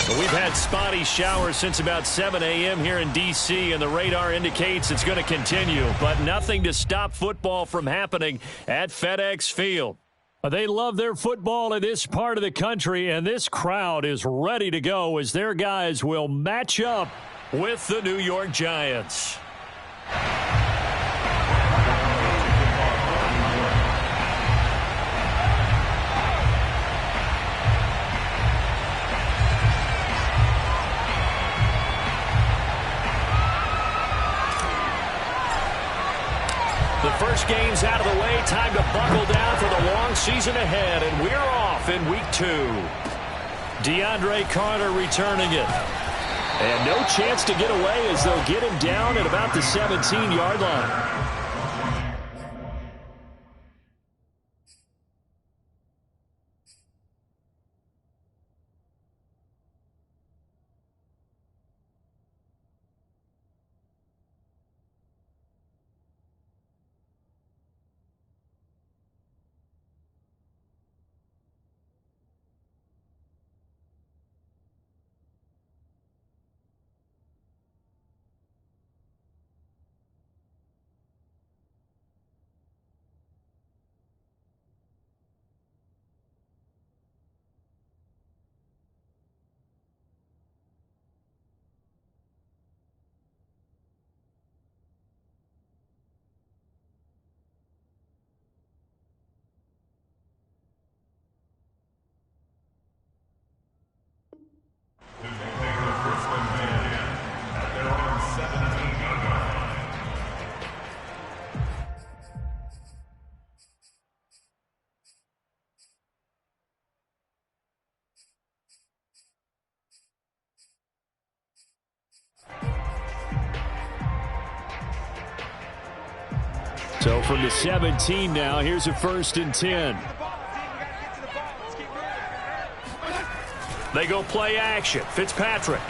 We've had spotty showers since about 7 a.m. here in D.C., and the radar indicates it's going to continue, but nothing to stop football from happening at FedEx Field. They love their football in this part of the country, and this crowd is ready to go as their guys will match up with the New York Giants. The first game's out of the way. Time to buckle down for the long season ahead, and we're off in week 2. DeAndre Carter returning it. And no chance to get away as they'll get him down at about the 17-yard line. So from the 17 now, here's a 1st and 10. They go play action. Fitzpatrick.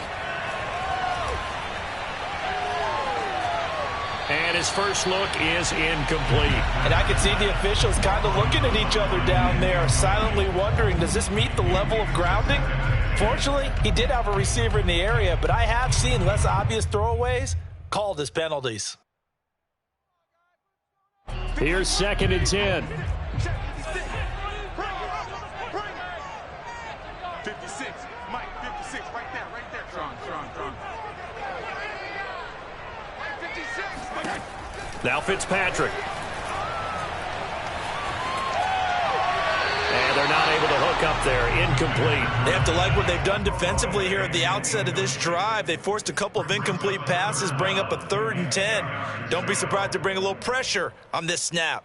And his first look is incomplete. And I can see the officials kind of looking at each other down there, silently wondering, does this meet the level of grounding? Fortunately, he did have a receiver in the area, but I have seen less obvious throwaways called as penalties. Here's 2nd and 10. 56, Mike, 56, right there, strong. 56. Now Fitzpatrick. And they're not able to hook up there. Incomplete. They have to like what they've done defensively here at the outset of this drive. They forced a couple of incomplete passes, bring up a 3rd and 10. Don't be surprised to bring a little pressure on this snap.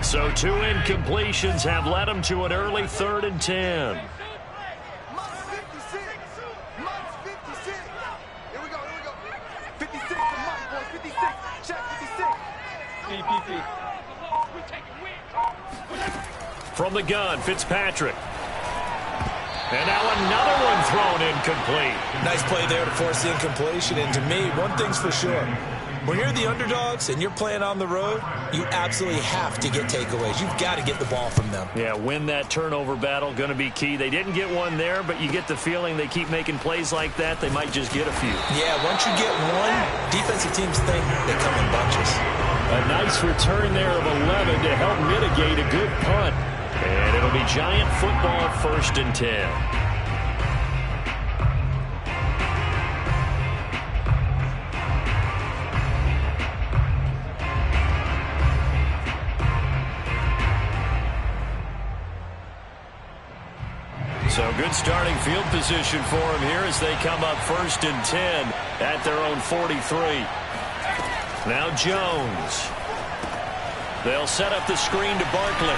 So 2 incompletions have led them to an early 3rd and 10. From the gun, Fitzpatrick. And now another one thrown incomplete. Nice play there to force the incompletion. And to me, one thing's for sure. When you're the underdogs and you're playing on the road, you absolutely have to get takeaways. You've got to get the ball from them. Yeah, win that turnover battle, going to be key. They didn't get one there, but you get the feeling they keep making plays like that, they might just get a few. Yeah, once you get one, defensive teams think they come in bunches. A nice return there of 11 to help mitigate a good punt. And it'll be Giant football, 1st and 10. So good starting field position for him here as they come up 1st and 10 at their own 43. Now Jones. They'll set up the screen to Barkley.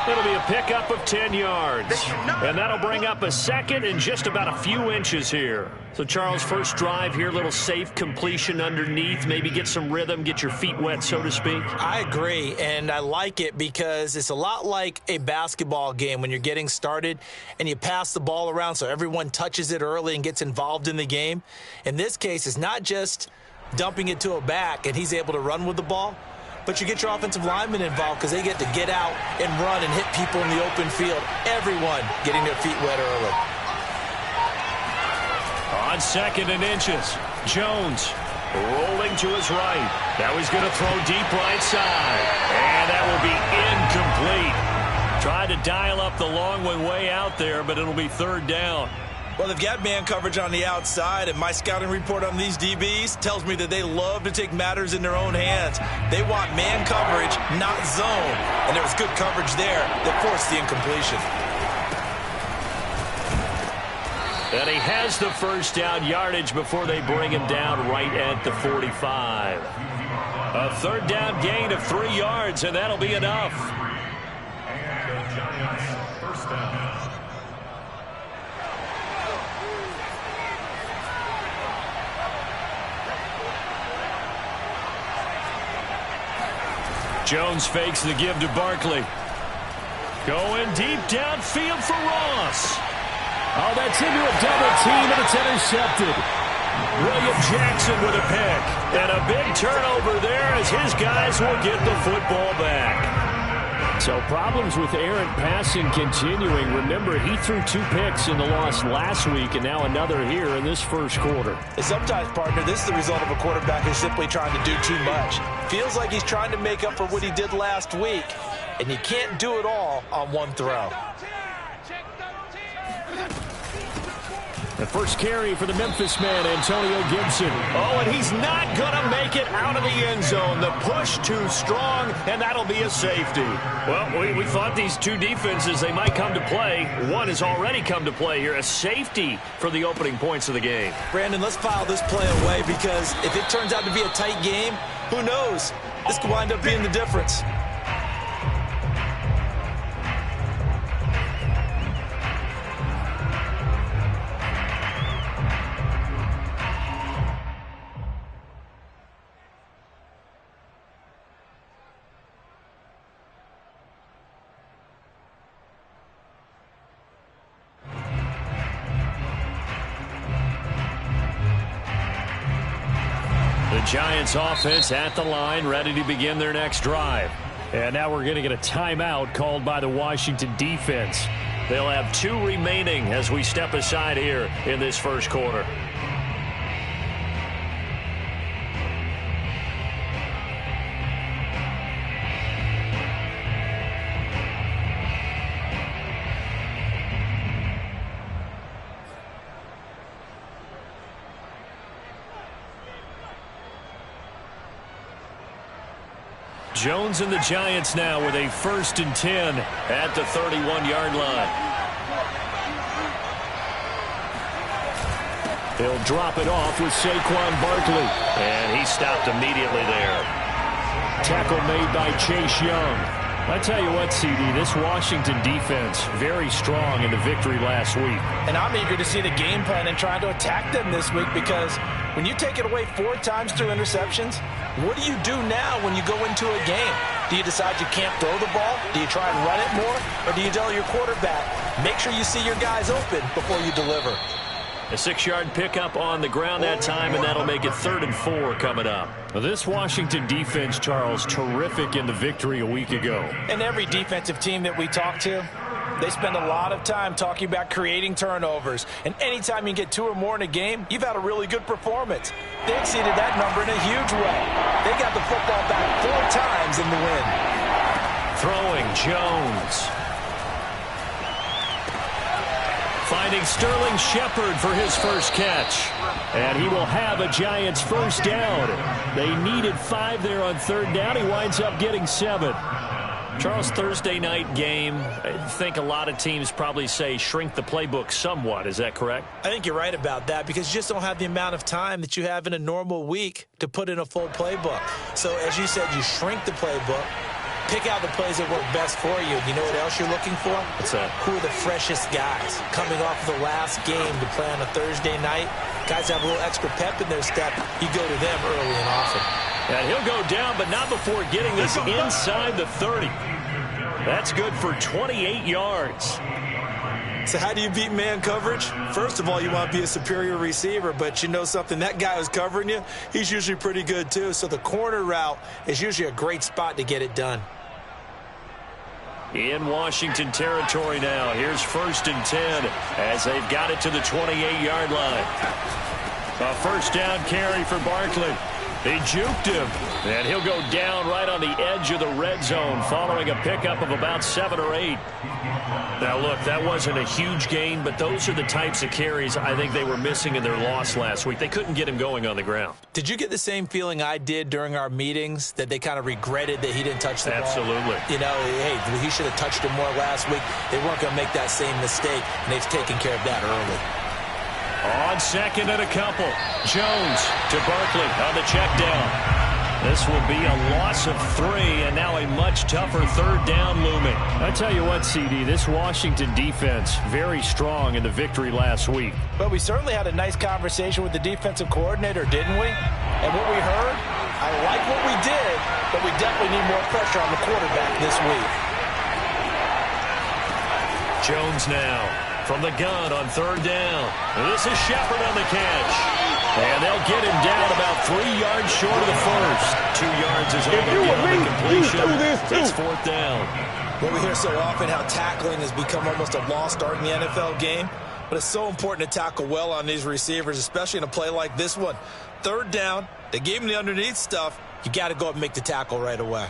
It'll be a pickup of 10 yards. And that'll bring up a second and just about a few inches here. So, Charles, first drive here, little safe completion underneath. Maybe get some rhythm, get your feet wet, so to speak. I agree, and I like it because it's a lot like a basketball game when you're getting started and you pass the ball around so everyone touches it early and gets involved in the game. In this case, it's not just dumping it to a back and he's able to run with the ball, but you get your offensive linemen involved because they get to get out and run and hit people in the open field. Everyone getting their feet wet early. On second and inches, Jones rolling to his right. Now he's going to throw deep right side. And that will be incomplete. Tried to dial up the long one way out there, but it'll be third down. Well, they've got man coverage on the outside, and my scouting report on these DBs tells me that they love to take matters in their own hands. They want man coverage, not zone. And there was good coverage there that forced the incompletion. And he has the first down yardage before they bring him down right at the 45. A third down gain of 3 yards, and that'll be enough. And the Giants first down. Jones fakes the give to Barkley. Going deep downfield for Ross. Oh, that's into a double team, and it's intercepted. William Jackson with a pick. And a big turnover there as his guys will get the football back. So problems with errant passing continuing. Remember, he threw 2 picks in the loss last week, and now another here in this first quarter. And sometimes, partner, this is the result of a quarterback who's simply trying to do too much. Feels like he's trying to make up for what he did last week, and you can't do it all on one throw. The first carry for the Memphis man, Antonio Gibson. Oh, and he's not going to make it out of the end zone. The push too strong, and that'll be a safety. Well, we thought these two defenses, they might come to play. One has already come to play here. A safety for the opening points of the game. Brandon, let's file this play away because if it turns out to be a tight game, who knows? This could wind up being the difference. Giants offense at the line, ready to begin their next drive. And now we're going to get a timeout called by the Washington defense. They'll have 2 remaining as we step aside here in this first quarter. Jones and the Giants now with a 1st and 10 at the 31-yard line. He'll drop it off with Saquon Barkley. And he stopped immediately there. Tackle made by Chase Young. I tell you what, CD, this Washington defense, very strong in the victory last week. And I'm eager to see the game plan and trying to attack them this week because when you take it away 4 times through interceptions, what do you do now when you go into a game? Do you decide you can't throw the ball? Do you try and run it more? Or do you tell your quarterback, make sure you see your guys open before you deliver? A 6-yard pickup on the ground that time, and that'll make it 3rd and 4 coming up. Well, this Washington defense, Charles, terrific in the victory a week ago. And every defensive team that we talk to, they spend a lot of time talking about creating turnovers. And anytime you get 2 or more in a game, you've had a really good performance. They exceeded that number in a huge way. They got the football back 4 times in the win. Throwing Jones. Finding Sterling Shepard for his first catch. And he will have a Giants first down. They needed 5 there on 3rd down. He winds up getting 7. Charles, Thursday night game, I think a lot of teams probably say shrink the playbook somewhat. Is that correct? I think you're right about that because you just don't have the amount of time that you have in a normal week to put in a full playbook. So as you said, you shrink the playbook, Pick out the plays that work best for you. You know what else you're looking for? What's that? Who are the freshest guys coming off of the last game to play on a Thursday night? Guys have a little extra pep in their step. You go to them early and often. And he'll go down, but not before getting this inside the 30. That's good for 28 yards. So how do you beat man coverage? First of all, you want to be a superior receiver, but you know something, that guy who's covering you, he's usually pretty good too. So the corner route is usually a great spot to get it done. In Washington territory now. Here's 1st and 10 as they've got it to the 28-yard line. A first down carry for Barkley. They juked him, and he'll go down right on the edge of the red zone following a pickup of about 7 or 8. Now, look, that wasn't a huge gain, but those are the types of carries I think they were missing in their loss last week. They couldn't get him going on the ground. Did you get the same feeling I did during our meetings, that they kind of regretted that he didn't touch the ball? Absolutely. You know, hey, he should have touched him more last week. They weren't going to make that same mistake, and they've taken care of that early. On 2nd and a couple, Jones to Barkley on the check down. This will be a loss of 3, and now a much tougher 3rd down looming. I tell you what, CD, this Washington defense, very strong in the victory last week. But we certainly had a nice conversation with the defensive coordinator, didn't we? And what we heard, I like what we did, but we definitely need more pressure on the quarterback this week. Jones now from the gun on 3rd down. This is Shepard on the catch. And they'll get him down about 3 yards short of the first. 2 yards is all they get on the completion. It's 4th down. Well, we hear so often how tackling has become almost a lost art in the NFL game. But it's so important to tackle well on these receivers, especially in a play like this one. 3rd down, they gave him the underneath stuff. You got to go up and make the tackle right away.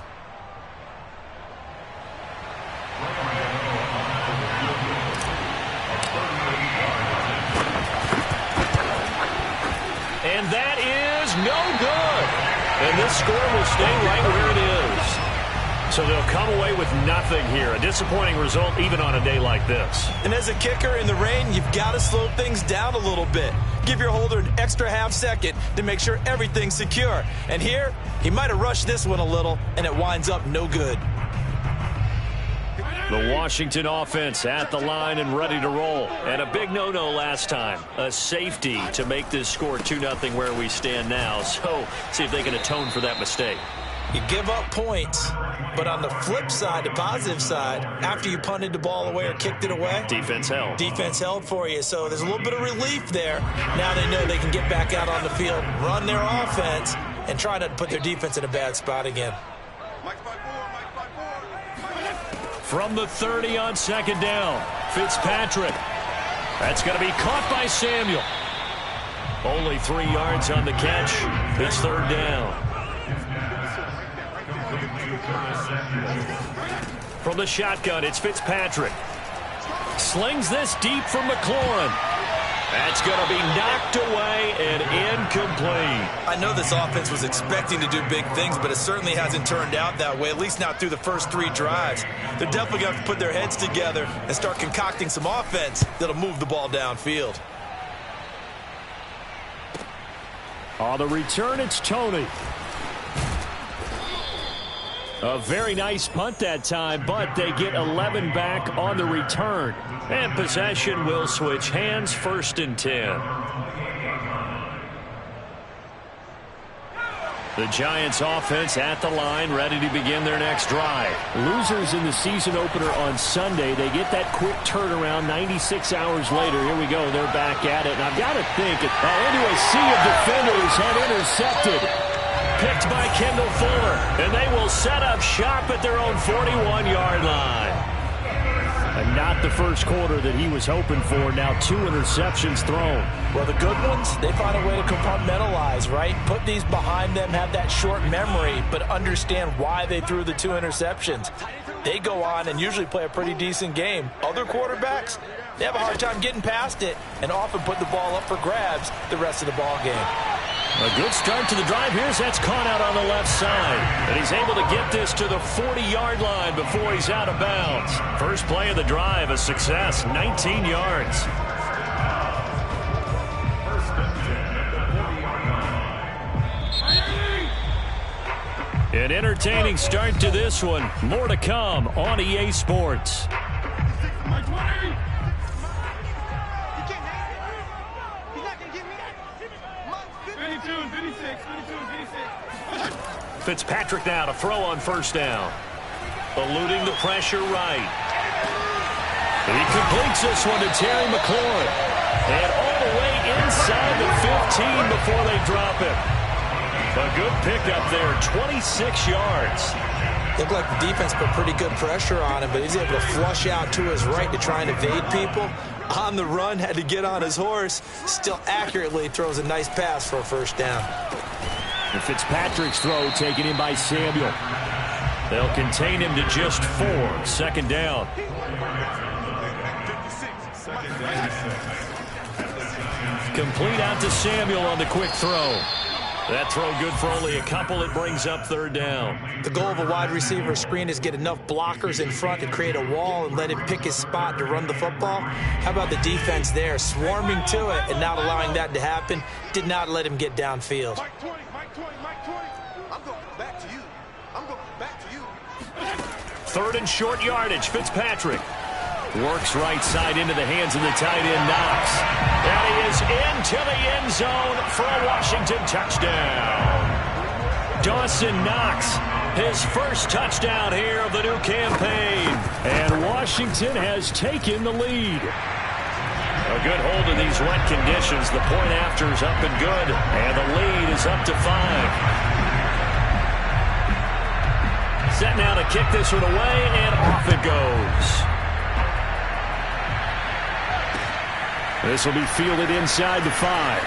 And that is no good. And this score will stay right where it is. So they'll come away with nothing here. A disappointing result even on a day like this. And as a kicker in the rain, you've got to slow things down a little bit. Give your holder an extra half second to make sure everything's secure. And here, he might have rushed this one a little, and it winds up no good. The Washington offense at the line and ready to roll. And a big no-no last time. A safety to make this score 2-0 where we stand now. So see if they can atone for that mistake. You give up points, but on the flip side, the positive side, after you punted the ball away or kicked it away, defense held. Defense held for you. So there's a little bit of relief there. Now they know they can get back out on the field, run their offense, and try not to put their defense in a bad spot again. From the 30 on 2nd down, Fitzpatrick. That's going to be caught by Samuel. Only 3 yards on the catch. It's 3rd down. From the shotgun, it's Fitzpatrick. Slings this deep from McLaurin. That's going to be knocked away and incomplete. I know this offense was expecting to do big things, but it certainly hasn't turned out that way, at least not through the first 3 drives. They're definitely going to have to put their heads together and start concocting some offense that'll move the ball downfield. On the return, it's Tony. A very nice punt that time, but they get 11 back on the return. And possession will switch hands, 1st and 10. The Giants offense at the line, ready to begin their next drive. Losers in the season opener on Sunday. They get that quick turnaround 96 hours later. Here we go. They're back at it. And I've got to think, into a sea of defenders and intercepted. Picked by Kendall Fuller, and they will set up shop at their own 41-yard line. And not the first quarter that he was hoping for. Now 2 interceptions thrown. Well, the good ones, they find a way to compartmentalize, right? Put these behind them, have that short memory, but understand why they threw the 2 interceptions. They go on and usually play a pretty decent game. Other quarterbacks, they have a hard time getting past it and often put the ball up for grabs the rest of the ball game. A good start to the drive. Here's that's caught out on the left side. And he's able to get this to the 40-yard line before he's out of bounds. First play of the drive, a success, 19 yards. An entertaining start to this one. More to come on EA Sports. Fitzpatrick now to throw on first down. Eluding the pressure right. He completes this one to Terry McLaurin. And all the way inside the 15 before they drop him. A good pickup there, 26 yards. Looked like the defense put pretty good pressure on him, but he's able to flush out to his right to try and evade people. On the run, had to get on his horse. Still accurately throws a nice pass for a first down. And Fitzpatrick's throw taken in by Samuel. They'll contain him to just 4. Second down. Complete out to Samuel on the quick throw. That throw good for only a couple. It brings up third down. The goal of a wide receiver screen is get enough blockers in front to create a wall and let him pick his spot to run the football. How about the defense there, swarming to it and not allowing that to happen? Did not let him get downfield. Mike 20. I'm going back to you. Third and short yardage. Fitzpatrick works right side into the hands of the tight end, Knox. And he is into the end zone for a Washington touchdown. Dawson Knox, his first touchdown here of the new campaign. And Washington has taken the lead. A good hold in these wet conditions. The point after is up and good. And the lead is up to 5. Set now to kick this one away, and off it goes. This will be fielded inside the 5.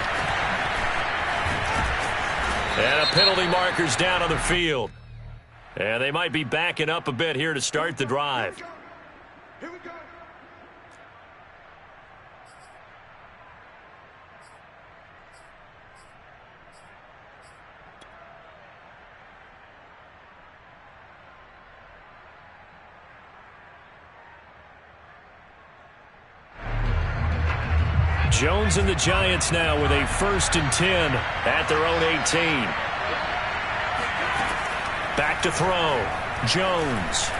And a penalty marker's down on the field. And they might be backing up a bit here to start the drive. Here we go. Jones and the Giants now with a 1st and 10 at their own 18. Back to throw. Jones.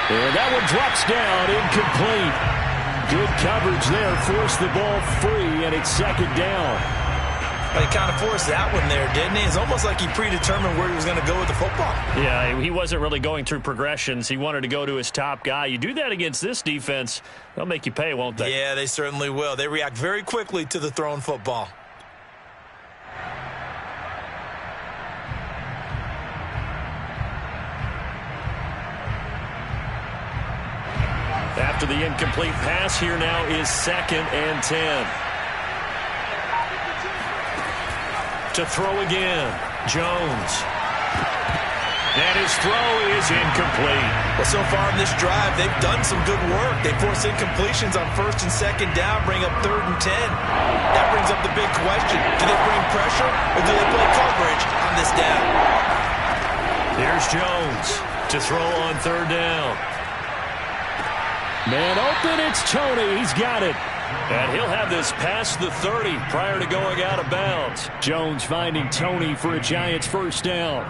And that one drops down, incomplete. Good coverage there, forced the ball free, and it's second down. He kind of forced that one there, didn't he? It's almost like he predetermined where he was going to go with the football. Yeah, he wasn't really going through progressions. He wanted to go to his top guy. You do that against this defense, they'll make you pay, won't they? Yeah, they certainly will. They react very quickly to the thrown football. After the incomplete pass, here now is 2nd and 10. To throw again, Jones. And his throw is incomplete. Well, so far in this drive, they've done some good work. They force incompletions on 1st and 2nd down, bring up 3rd and 10. That brings up the big question. Do they bring pressure or do they play coverage on this down? Here's Jones to throw on 3rd down. Man open, it's Tony. He's got it. And he'll have this past the 30 prior to going out of bounds. Jones finding Tony for a Giants first down.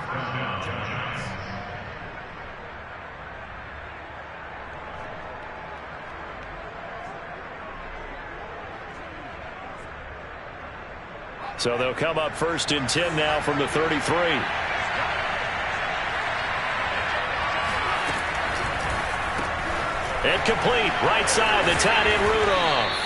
So they'll come up 1st and 10 now from the 33. Incomplete, right side, the tight end Rudolph.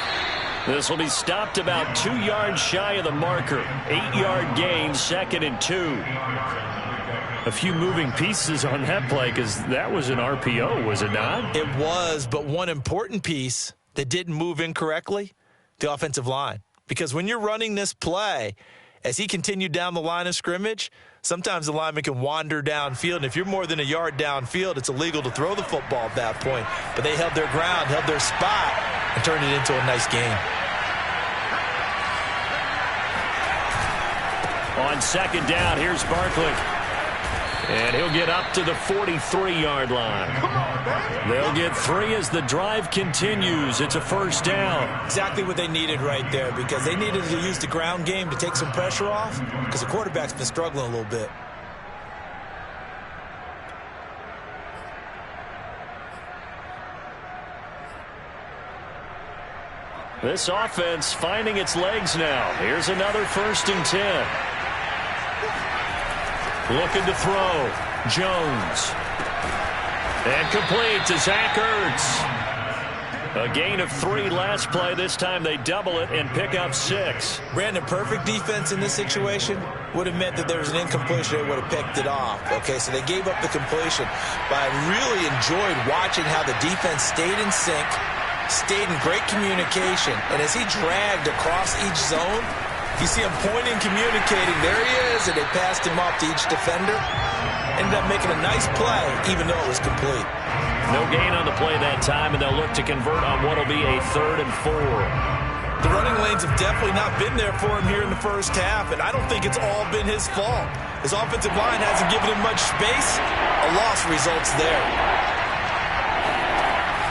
This will be stopped about 2 yards shy of the marker. 8-yard gain, 2nd and 2. A few moving pieces on that play because that was an RPO, was it not? It was, but one important piece that didn't move incorrectly, the offensive line. Because when you're running this play, as he continued down the line of scrimmage, sometimes the lineman can wander downfield, and if you're more than a yard downfield, it's illegal to throw the football at that point. But they held their ground, held their spot, and turned it into a nice game. On 2nd down, here's Barkley. And he'll get up to the 43-yard line. They'll get 3 as the drive continues. It's a first down. Exactly what they needed right there, because they needed to use the ground game to take some pressure off, because the quarterback's been struggling a little bit. This offense finding its legs now. Here's another 1st and 10. Looking to throw. Jones. And complete to Zach Ertz. A gain of 3 last play. This time they double it and pick up 6. Brandon, perfect defense in this situation would have meant that there was an incompletion. They would have picked it off. Okay, so they gave up the completion. But I really enjoyed watching how the defense stayed in sync, stayed in great communication. And as he dragged across each zone, you see him pointing, communicating. There he is, and they passed him off to each defender. Ended up making a nice play, even though it was complete. No gain on the play that time, and they'll look to convert on what will be a 3rd and 4. The running lanes have definitely not been there for him here in the first half, and I don't think it's all been his fault. His offensive line hasn't given him much space. A loss results there.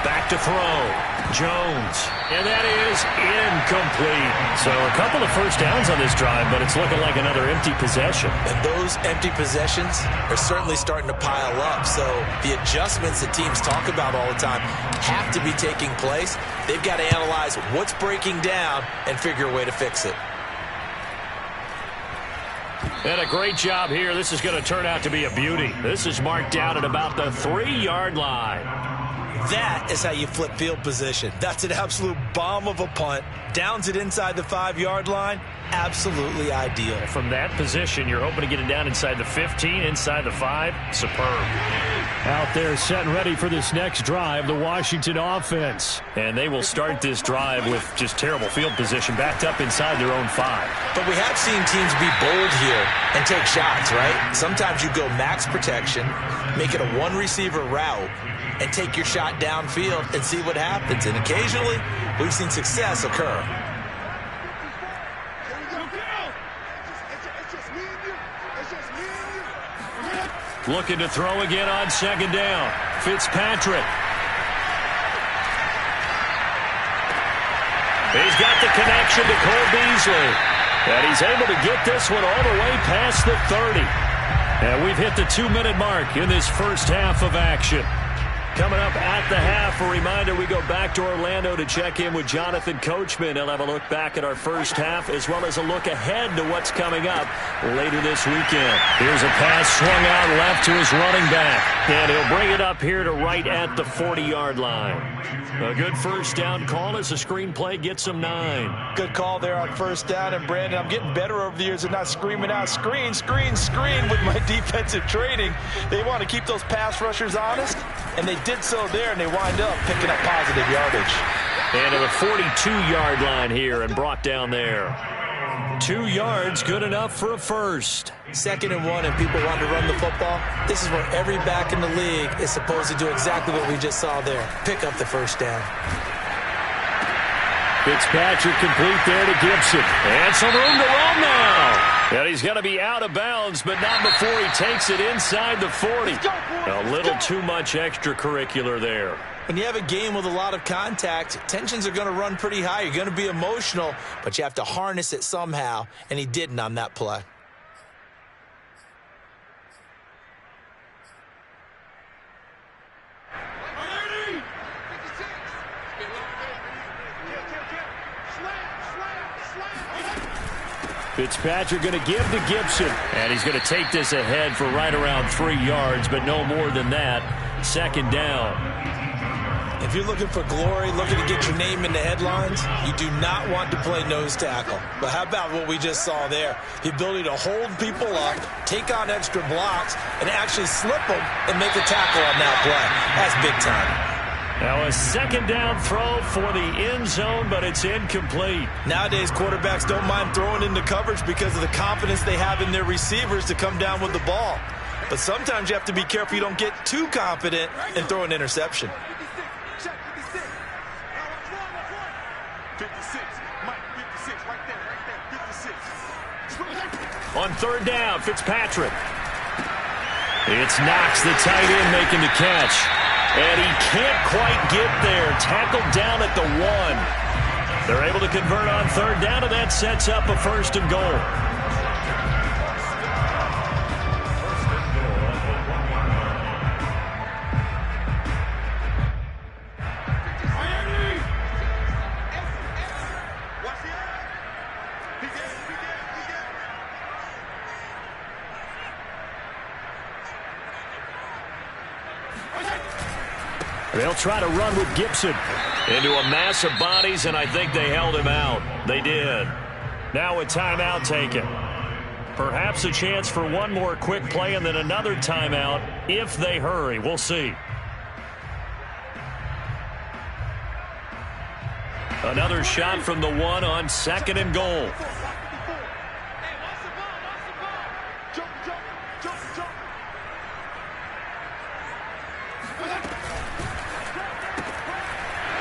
Back to throw. Jones. And that is incomplete. So a couple of first downs on this drive, but it's looking like another empty possession. And those empty possessions are certainly starting to pile up. So the adjustments that teams talk about all the time have to be taking place. They've got to analyze what's breaking down and figure a way to fix it. And a great job here. This is going to turn out to be a beauty. This is marked down at about the 3-yard line. That is how you flip field position. That's an absolute bomb of a punt. Downs it inside the 5-yard line. Absolutely ideal. From that position, you're hoping to get it down inside the 15, inside the 5. Superb. Out there set and ready for this next drive, the Washington offense. And they will start this drive with just terrible field position, backed up inside their own 5. But we have seen teams be bold here and take shots, right? Sometimes you go max protection, make it a 1-receiver route, and take your shot downfield and see what happens. And occasionally, we've seen success occur. Looking to throw again on 2nd down. Fitzpatrick. He's got the connection to Cole Beasley. And he's able to get this one all the way past the 30. And we've hit the 2-minute mark in this first half of action. Coming up at the half, a reminder, we go back to Orlando to check in with Jonathan Coachman. He'll have a look back at our first half as well as a look ahead to what's coming up later this weekend. Here's a pass swung out left to his running back. And he'll bring it up here to right at the 40-yard line. A good first down call as the screenplay gets him 9. Good call there on first down. And, Brandon, I'm getting better over the years of not screaming out, screen, screen, screen with my defensive training. They want to keep those pass rushers honest, and they did so there, and they wind up picking up positive yardage. And to the 42-yard line here and brought down there. 2 yards, good enough for a first. 2nd and 1, and people want to run the football. This is where every back in the league is supposed to do exactly what we just saw there. Pick up the first down. Fitzpatrick complete there to Gibson. And some room to run now. And he's going to be out of bounds, but not before he takes it inside the 40. A little too much extracurricular there. When you have a game with a lot of contact, tensions are going to run pretty high. You're going to be emotional, but you have to harness it somehow, and he didn't on that play. Fitzpatrick going to give to Gibson. And he's going to take this ahead for right around 3 yards, but no more than that. 2nd down. If you're looking for glory, looking to get your name in the headlines, you do not want to play nose tackle. But how about what we just saw there? The ability to hold people up, take on extra blocks, and actually slip them and make a tackle on that play. That's big time. Now a 2nd down throw for the end zone, but it's incomplete. Nowadays, quarterbacks don't mind throwing into coverage because of the confidence they have in their receivers to come down with the ball. But sometimes you have to be careful you don't get too confident and throw an interception. 56, Mike, 56, right there, 56. On 3rd down, Fitzpatrick. It's Knox, the tight end, making the catch. And he can't quite get there. Tackled down at the 1. They're able to convert on 3rd down, and that sets up a 1st and goal. They'll try to run with Gibson into a mass of bodies, and I think they held him out. They did. Now a timeout taken. Perhaps a chance for one more quick play and then another timeout if they hurry. We'll see. Another shot from the one on 2nd and goal.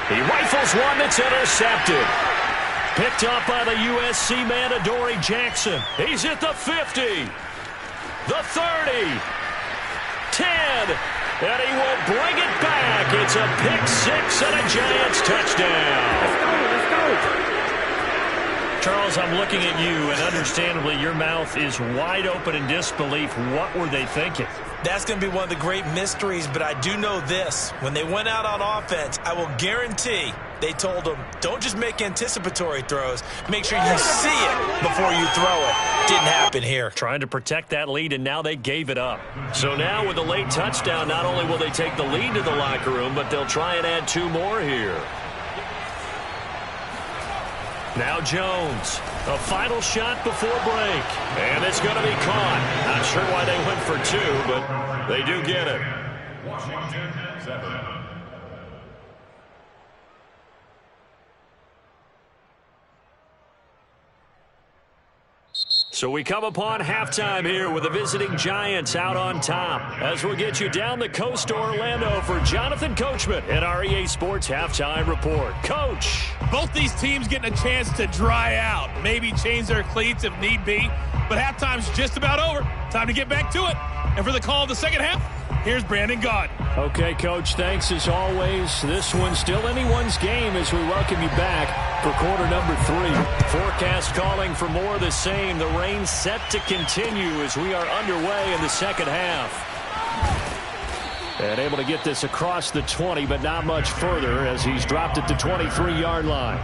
He rifles one that's intercepted. Picked up by the USC man, Adoree Jackson. He's at the 50, the 30, 10, and he will bring it back. It's a pick six and a Giants touchdown. Let's go. Charles, I'm looking at you, and understandably your mouth is wide open in disbelief. What were they thinking? That's going to be one of the great mysteries, but I do know this. When they went out on offense, I will guarantee they told them, don't just make anticipatory throws. Make sure you see it before you throw it. Didn't happen here. Trying to protect that lead, and now they gave it up. So now with a late touchdown, not only will they take the lead to the locker room, but they'll try and add 2 more here. Now Jones, a final shot before break, and it's going to be caught. Not sure why they went for 2, but they do get it. Washington 7. So we come upon halftime here with the visiting Giants out on top. As we'll get you down the coast to Orlando for Jonathan Coachman at our EA Sports Halftime Report. Coach. Both these teams getting a chance to dry out, maybe change their cleats if need be, but halftime's just about over. Time to get back to it. And for the call of the second half, here's Brandon Gaudin. Okay, Coach, thanks as always. This one's still anyone's game as we welcome you back for quarter number 3. Forecast calling for more of the same. The rain set to continue as we are underway in the second half. And able to get this across the 20, but not much further as he's dropped it to 23-yard line.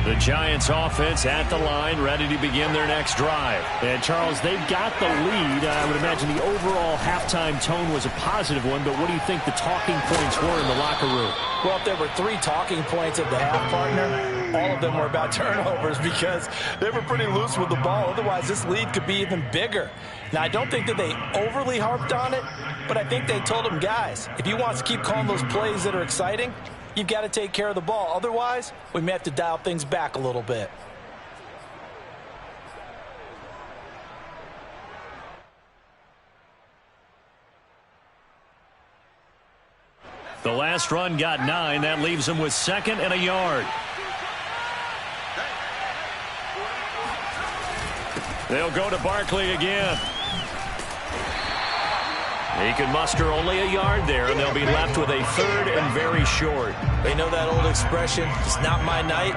The Giants offense at the line, ready to begin their next drive. And, Charles, they've got the lead. I would imagine the overall halftime tone was a positive one, but what do you think the talking points were in the locker room? Well, if there were 3 talking points at the half, partner, all of them were about turnovers because they were pretty loose with the ball. Otherwise, this lead could be even bigger. Now, I don't think that they overly harped on it, but I think they told them, guys, if you want to keep calling those plays that are exciting, you've got to take care of the ball. Otherwise, we may have to dial things back a little bit. The last run got 9. That leaves them with 2nd and a yard. They'll go to Barkley again. He can muster only a yard there, and they'll be left with a 3rd and very short. They know that old expression, it's not my night.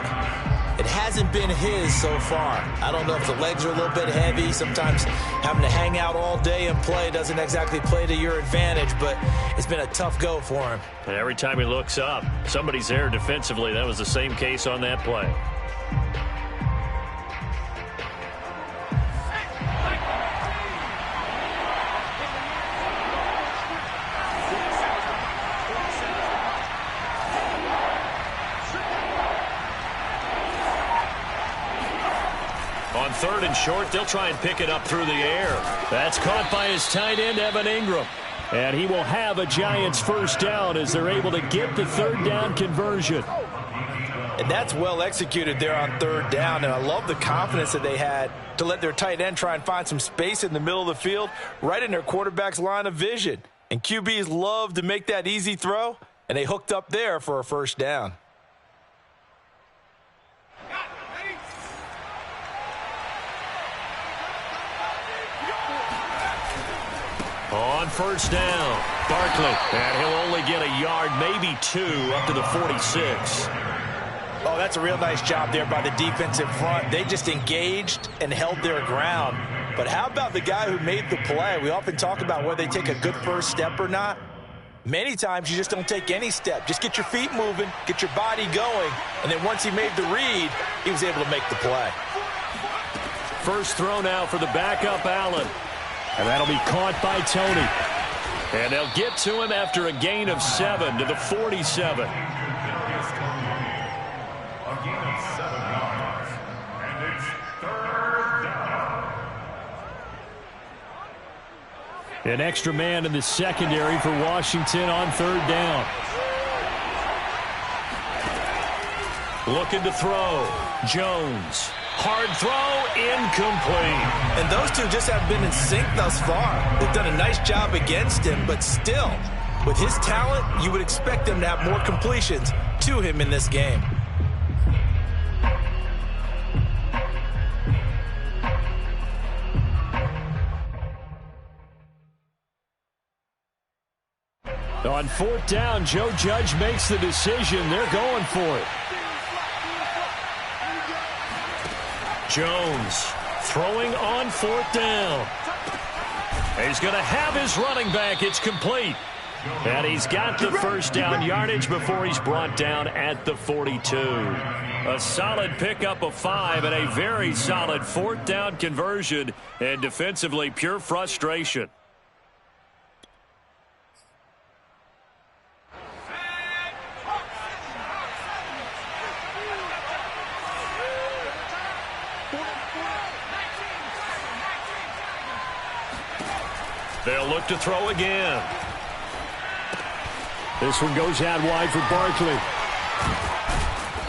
It hasn't been his so far. I don't know if the legs are a little bit heavy. Sometimes having to hang out all day and play doesn't exactly play to your advantage, but it's been a tough go for him. And every time he looks up, somebody's there defensively. That was the same case on that play. On 3rd and short, they'll try and pick it up through the air. That's caught by his tight end, Evan Ingram. And he will have a Giants first down as they're able to get the 3rd down conversion. And that's well executed there on 3rd down. And I love the confidence that they had to let their tight end try and find some space in the middle of the field, right in their quarterback's line of vision. And QBs love to make that easy throw, and they hooked up there for a first down. On 1st down, Barkley. And he'll only get a yard, maybe 2, up to the 46. Oh, that's a real nice job there by the defensive front. They just engaged and held their ground. But how about the guy who made the play? We often talk about whether they take a good first step or not. Many times you just don't take any step. Just get your feet moving, get your body going, and then once he made the read, he was able to make the play. First throw now for the backup Allen. And that'll be caught by Tony. And they'll get to him after a gain of 7 to the 47. An extra man in the secondary for Washington on 3rd down. Looking to throw. Jones. Hard throw, incomplete. And those two just have been in sync thus far. They've done a nice job against him, but still, with his talent, you would expect them to have more completions to him in this game. On 4th down, Joe Judge makes the decision. They're going for it. Jones throwing on 4th down. He's going to have his running back. It's complete. And he's got the first down yardage before he's brought down at the 42. A solid pickup of 5 and a very solid 4th down conversion. And defensively, pure frustration. They'll look to throw again. This one goes out wide for Barkley.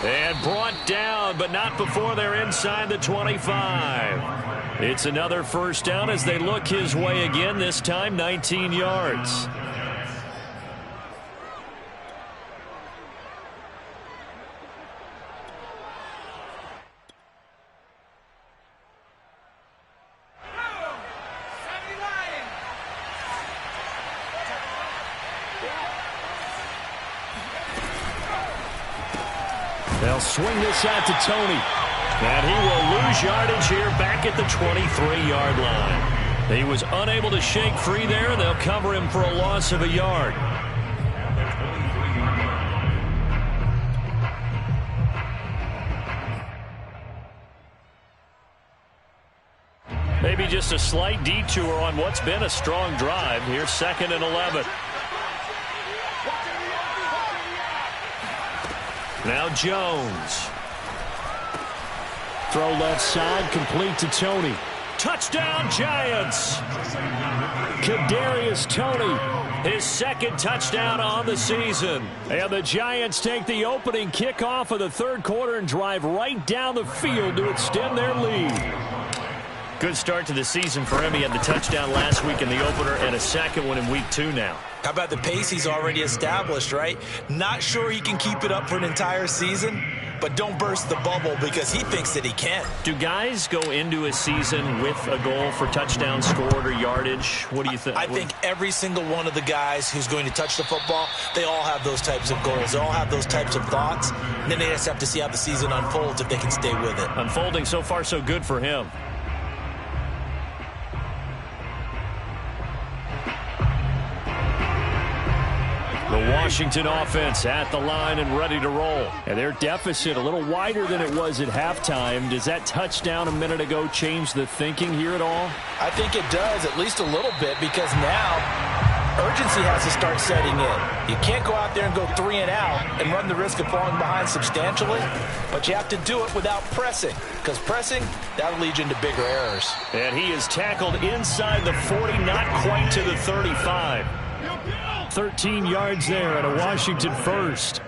And brought down, but not before they're inside the 25. It's another first down as they look his way again, this time 19 yards. They'll swing this out to Tony. And he will lose yardage here back at the 23-yard line. He was unable to shake free there. They'll cover him for a loss of a yard. Maybe just a slight detour on what's been a strong drive. Here's 2nd and 11. Now Jones. Throw left side, complete to Tony. Touchdown, Giants! Kadarius Toney, his 2nd touchdown on the season. And the Giants take the opening kickoff of the 3rd quarter and drive right down the field to extend their lead. Good start to the season for him. He had the touchdown last week in the opener and a 2nd one in week 2 now. How about the pace he's already established, right? Not sure he can keep it up for an entire season, but don't burst the bubble because he thinks that he can. Do guys go into a season with a goal for touchdown scored or yardage? What do you think? I think every single one of the guys who's going to touch the football, they all have those types of goals. They all have those types of thoughts. And then they just have to see how the season unfolds if they can stay with it. Unfolding so far so good for him. The Washington offense at the line and ready to roll. And their deficit a little wider than it was at halftime. Does that touchdown a minute ago change the thinking here at all? I think it does, at least a little bit, because now urgency has to start setting in. You can't go out there and go 3 and out and run the risk of falling behind substantially, but you have to do it without pressing, because pressing, that'll lead you into bigger errors. And he is tackled inside the 40, not quite to the 35. 13 yards there and a Washington first.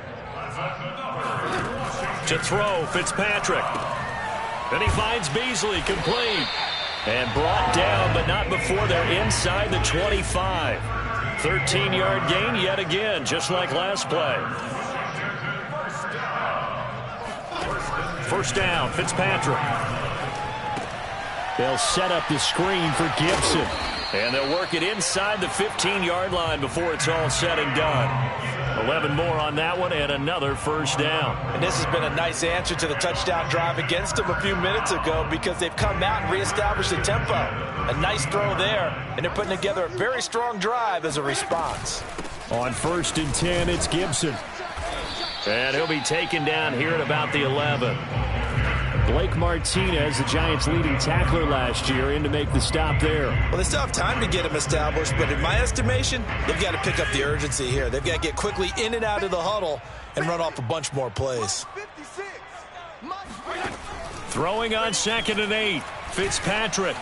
To throw, Fitzpatrick. Then he finds Beasley, complete. And brought down, but not before they're inside the 25. 13-yard gain yet again, just like last play. First down, Fitzpatrick. They'll set up the screen for Gibson. And they'll work it inside the 15-yard line before it's all said and done. 11 more on that one and another first down. And this has been a nice answer to the touchdown drive against them a few minutes ago because they've come out and reestablished the tempo. A nice throw there, and they're putting together a very strong drive as a response. On 1st and 10, it's Gibson. And he'll be taken down here at about the 11. Blake Martinez, the Giants' leading tackler last year, in to make the stop there. Well, they still have time to get him established, but in my estimation, they've got to pick up the urgency here. They've got to get quickly in and out of the huddle and run off a bunch more plays. Throwing on 2nd and 8, Fitzpatrick.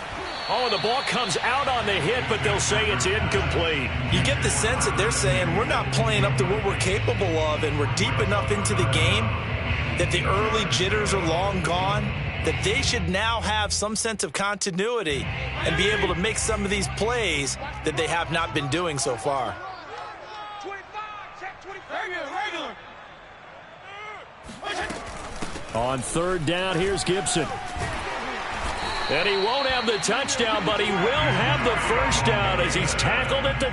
Oh, the ball comes out on the hit, but they'll say it's incomplete. You get the sense that they're saying we're not playing up to what we're capable of, and we're deep enough into the game that the early jitters are long gone, that they should now have some sense of continuity and be able to make some of these plays that they have not been doing so far. 25, check 25. Regular. On 3rd down, here's Gibson. And he won't have the touchdown, but he will have the first down as he's tackled at the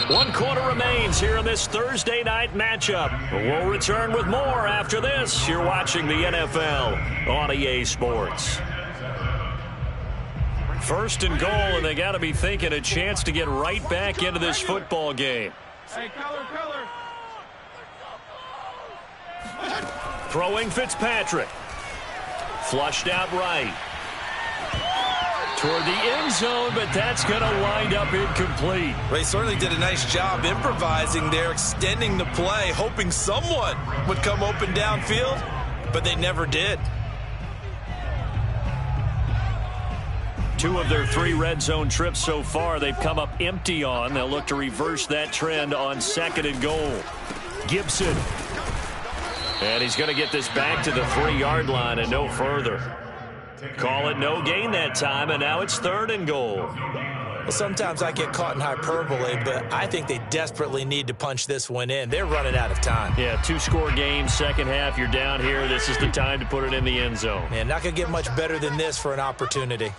2. 1 quarter remains here in this Thursday night matchup. We'll return with more after this. You're watching the NFL on EA Sports. 1st and goal, and they got to be thinking a chance to get right back into this football game. Hey, color. Throwing Fitzpatrick. Flushed out right. Toward the end zone, but that's going to wind up incomplete. Well, he certainly did a nice job improvising there, extending the play, hoping someone would come open downfield, but they never did. 2 of their 3 red zone trips so far, they've come up empty on. They'll look to reverse that trend on 2nd and goal. Gibson. And he's going to get this back to the 3-yard line and no further. Call it no gain that time, and now it's 3rd and goal. Well, sometimes I get caught in hyperbole, but I think they desperately need to punch this one in. They're running out of time. Yeah, 2-score game, second half, you're down here. This is the time to put it in the end zone. Man, not going to get much better than this for an opportunity.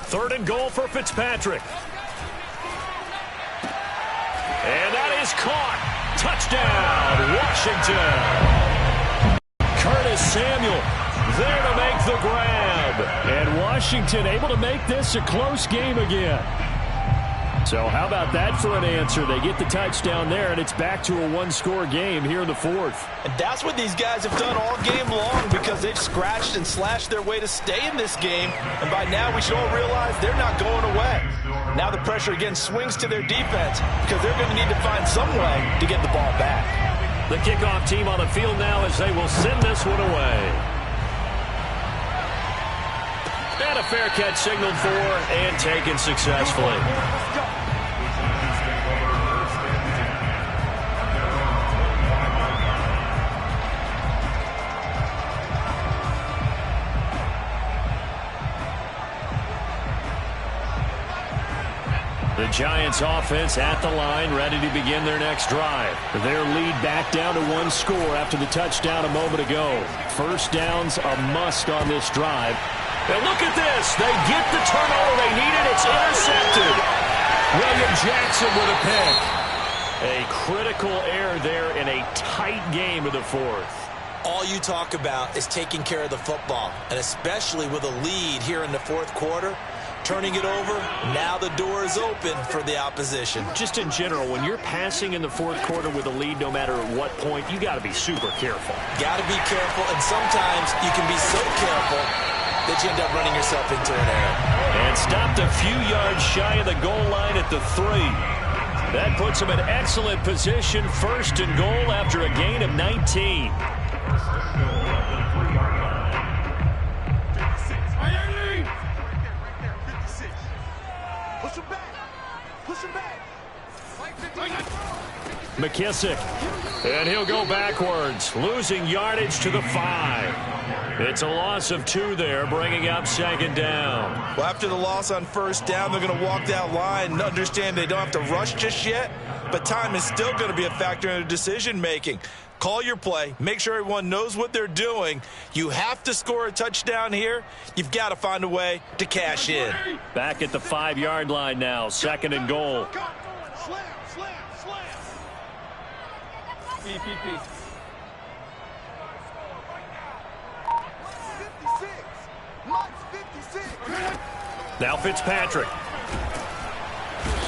3rd and goal for Fitzpatrick. And that is caught. Touchdown, Washington. Curtis Samuel there to make the grab. And Washington able to make this a close game again. So how about that for an answer? They get the touchdown there, and it's back to a 1-score game here in the 4th. And that's what these guys have done all game long, because they've scratched and slashed their way to stay in this game. And by now we should all realize they're not going away. Now the pressure again swings to their defense, because they're going to need to find some way to get the ball back. The kickoff team on the field now as they will send this one away. And a fair catch signaled for and taken successfully. The Giants offense at the line, ready to begin their next drive. Their lead back down to 1 score after the touchdown a moment ago. 1st down's a must on this drive. And look at this. They get the turnover they needed. It's intercepted. William Jackson with a pick. A critical error there in a tight game of the 4th. All you talk about is taking care of the football, and especially with a lead here in the 4th quarter. Turning it over, now the door is open for the opposition. Just in general, when you're passing in the 4th quarter with a lead, no matter at what point, you got to be super careful. Got to be careful, and sometimes you can be so careful that you end up running yourself into an error. And stopped a few yards shy of the goal line at the 3. That puts him in excellent position, 1st and goal after a gain of 19. McKissick, and he'll go backwards, losing yardage to the 5. It's a loss of 2 there, bringing up 2nd down. Well, after the loss on 1st down, they're going to walk that line and understand they don't have to rush just yet, but time is still going to be a factor in their decision-making. Call your play. Make sure everyone knows what they're doing. You have to score a touchdown here. You've got to find a way to cash in. Back at the 5-yard line now, 2nd and goal. Now Fitzpatrick.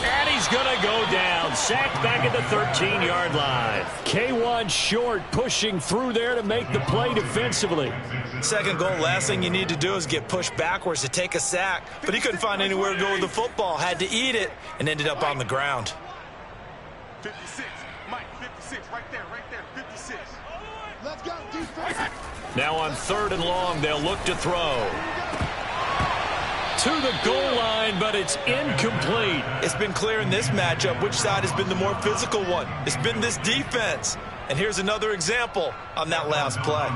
And he's going to go down. Sacked back at the 13-yard line. K1 short, pushing through there to make the play defensively. Second goal, last thing you need to do is get pushed backwards to take a sack. But he couldn't find anywhere to go with the football. Had to eat it and ended up on the ground. 56. Mike, 56. Right there, 56. Let's go, defense. Now on 3rd and long, they'll look to throw. To the goal line, but it's incomplete. It's been clear in this matchup which side has been the more physical one. It's been this defense. And here's another example on that last play.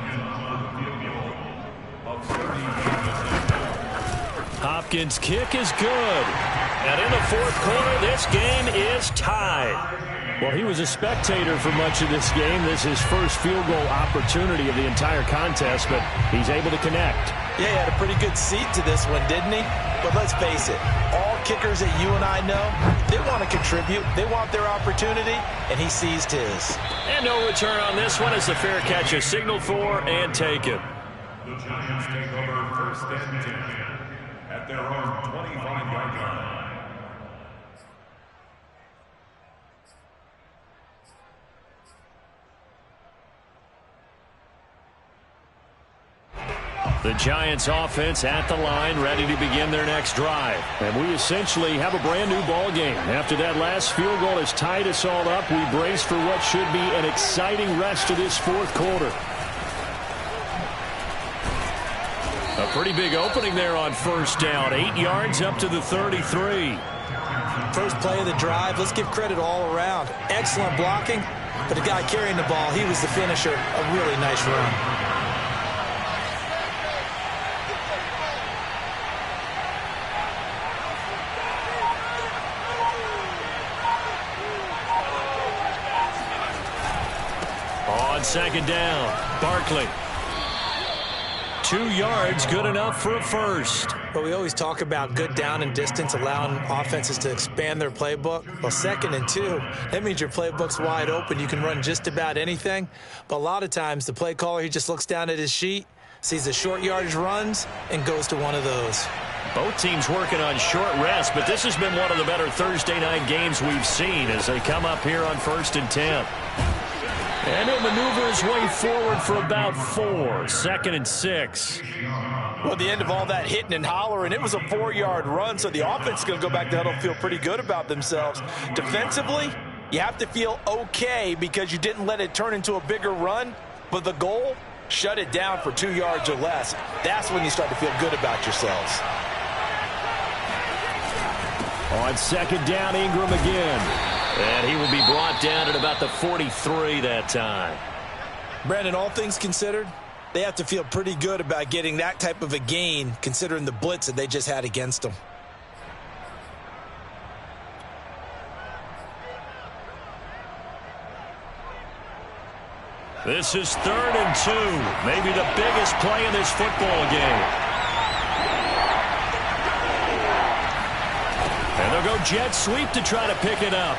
Hopkins' kick is good. And in the 4th quarter, this game is tied. Well, he was a spectator for much of this game. This is his first field goal opportunity of the entire contest, but he's able to connect. Yeah, he had a pretty good seat to this one, didn't he? But let's face it, all kickers that you and I know, they want to contribute. They want their opportunity, and he seized his. And no return on this one as the fair catch is signaled for and taken. The Giants take over 1st and 10 at their own 25-yard line. The Giants offense at the line, ready to begin their next drive. And we essentially have a brand new ball game. After that last field goal has tied us all up, we brace for what should be an exciting rest of this 4th quarter. A pretty big opening there on 1st down. 8 yards up to the 33. First play of the drive, let's give credit all around. Excellent blocking, but the guy carrying the ball, he was the finisher. A really nice run. On 2nd down, Barkley. 2 yards, good enough for a first. But we always talk about good down and distance, allowing offenses to expand their playbook. Well, 2nd and 2, that means your playbook's wide open. You can run just about anything. But a lot of times, the play caller, he just looks down at his sheet, sees the short yardage runs, and goes to one of those. Both teams working on short rest, but this has been one of the better Thursday night games we've seen as they come up here on 1st and 10. And he'll maneuver his way forward for about 4. 2nd and 6. Well, at the end of all that hitting and hollering, it was a 4-yard run, so the offense is going to go back to huddle and feel pretty good about themselves. Defensively, you have to feel okay because you didn't let it turn into a bigger run, but the goal, shut it down for 2 yards or less. That's when you start to feel good about yourselves. On 2nd down, Ingram again. And he will be brought down at about the 43 that time. Brandon, all things considered, they have to feel pretty good about getting that type of a gain considering the blitz that they just had against them. This is 3rd and 2. Maybe the biggest play in this football game. And they'll go jet sweep to try to pick it up.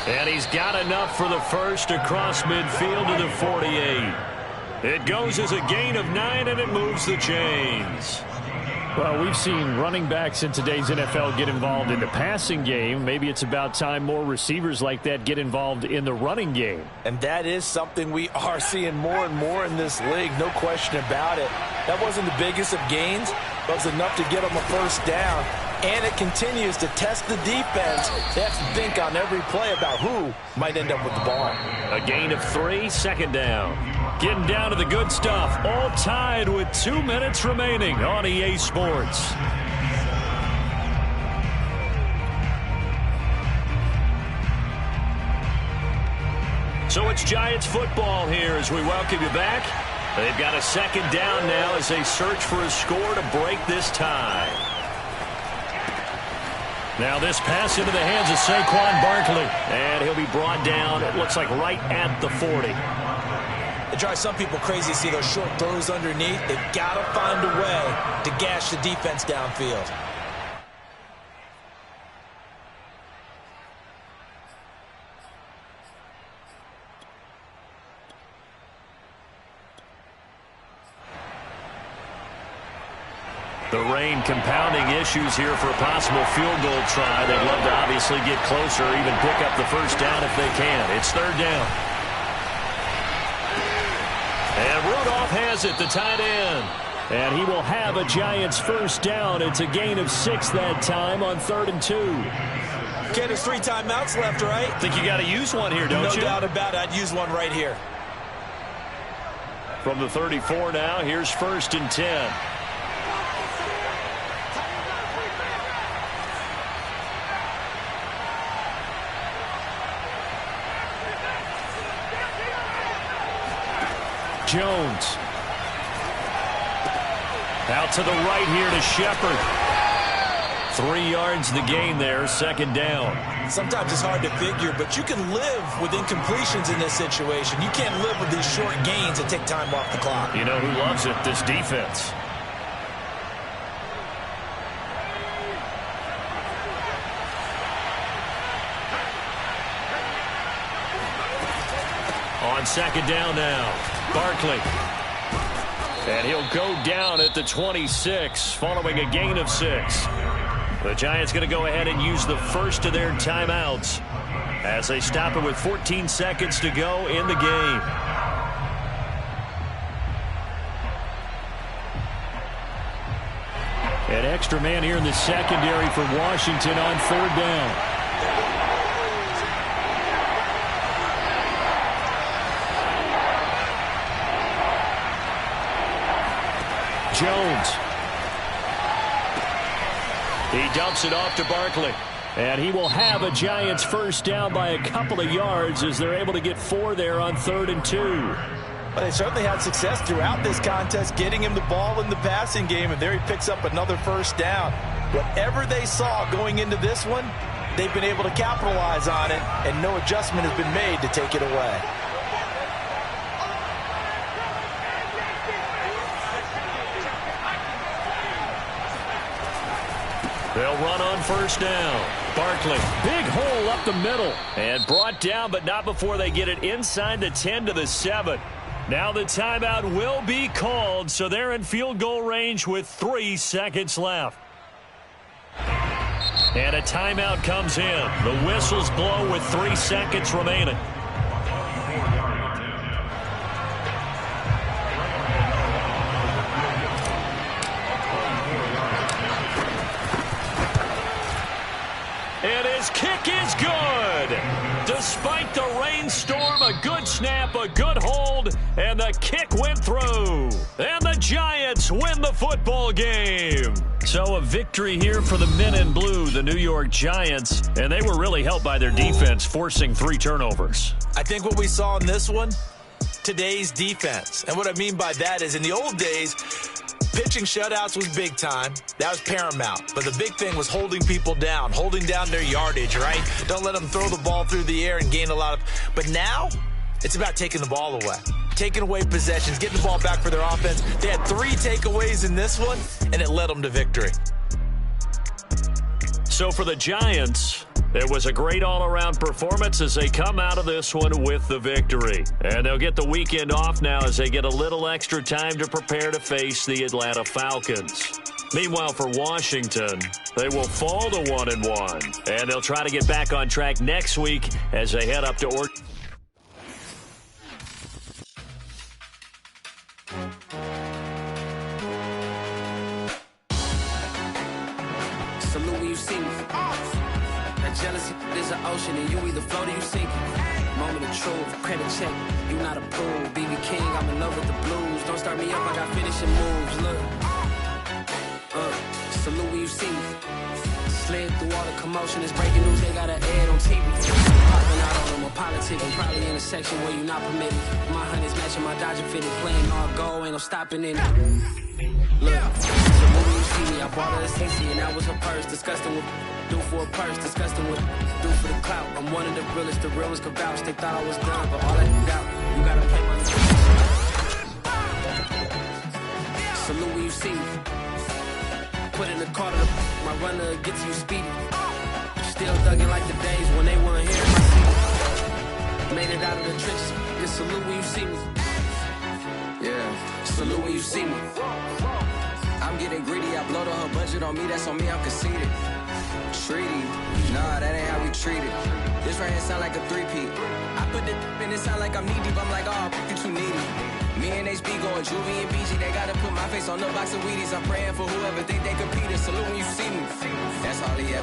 And he's got enough for the first across midfield to the 48. It goes as a gain of 9, and it moves the chains. Well, we've seen running backs in today's NFL get involved in the passing game. Maybe it's about time more receivers like that get involved in the running game. And that is something we are seeing more and more in this league, no question about it. That wasn't the biggest of gains, but it was enough to get them a first down. And it continues to test the defense. They have to think on every play about who might end up with the ball. A gain of 3, 2nd down. Getting down to the good stuff. All tied with 2 minutes remaining on EA Sports. So it's Giants football here as we welcome you back. They've got a 2nd down now as they search for a score to break this tie. Now this pass into the hands of Saquon Barkley. And he'll be brought down, it looks like right at the 40. It drives some people crazy to see those short throws underneath. They've got to find a way to gash the defense downfield. The rain compounding issues here for a possible field goal try. They'd love to obviously get closer, even pick up the first down if they can. It's third down. And Rudolph has it, the tight end. And he will have a Giants first down. It's a gain of 6 that time on 3rd and 2. Okay, there's 3 timeouts left, right? Think you got to use one here, don't you? No doubt about it. I'd use one right here. From the 34 now, here's 1st and 10. Jones. Out to the right here to Shepard. 3 yards the gain there, 2nd down. Sometimes it's hard to figure, but you can live with incompletions in this situation. You can't live with these short gains that take time off the clock. You know who loves it? This defense. On 2nd down now, Barkley. And he'll go down at the 26 following a gain of 6. The Giants going to go ahead and use the first of their timeouts as they stop it with 14 seconds to go in the game. An extra man here in the secondary for Washington on 3rd down. Jones. He dumps it off to Barkley. And he will have a Giants first down by a couple of yards as they're able to get 4 there on 3rd and 2. Well, they certainly had success throughout this contest, getting him the ball in the passing game, and there he picks up another first down. Whatever they saw going into this one, they've been able to capitalize on it, and no adjustment has been made to take it away. They'll run on first down. Barkley, big hole up the middle. And brought down, but not before they get it inside the 10 to the 7. Now the timeout will be called, so they're in field goal range with 3 seconds left. And a timeout comes in. The whistles blow with 3 seconds remaining. And his kick is good. Despite the rainstorm, a good snap, a good hold, and the kick went through. And the Giants win the football game. So a victory here for the men in blue, the New York Giants, and they were really helped by their defense, forcing 3 turnovers. I think what we saw in this one, today's defense. And what I mean by that is in the old days, pitching shutouts was big time. That was paramount. But the big thing was holding people down, holding down their yardage, right? Don't let them throw the ball through the air and gain a lot of... But now, it's about taking the ball away. Taking away possessions, getting the ball back for their offense. They had 3 takeaways in this one, and it led them to victory. So for the Giants, it was a great all-around performance as they come out of this one with the victory. And they'll get the weekend off now as they get a little extra time to prepare to face the Atlanta Falcons. Meanwhile, for Washington, they will fall to 1-1. And they'll try to get back on track next week as they head up to Oregon. Salute when you see me. That jealousy is an ocean, and you either float or you sink. Moment of truth, credit check, you not approved. BB King, I'm in love with the blues. Don't start me up, I got finishing moves. Look, salute when you see me. Slid through all the commotion, it's breaking news, they got an ad on TV. Popping out on them, a politic, I'm probably in a section where you not permitted. My honey's matching my Dodger fitted, playing all go, ain't no stopping in it. Look, salute when you see me, I bought her a CC, and that was her purse, disgusting with do for a purse, disgusting with do for the clout. I'm one of the realest, the real ones could vouch, they thought I was done, but all I doubt, you gotta play my salute when you see me. Put in the car to my runner gets you speedy. Still thugging like the days when they weren't here in my seat. Made it out of the trenches. Just salute when you see me. Yeah, salute when you see me. I I'm getting greedy. I blow to her budget on me, that's on me, I'm conceited. Treaty, nah, that ain't how we treat it. This right here sound like a three-peat. I put the in it sound like I'm knee-deep. I'm like, oh, you too needy. Me and HB going Juvie and BG. They gotta put my face on the box of Wheaties. I'm praying for whoever think they compete. Salute when you see me. That's all he ever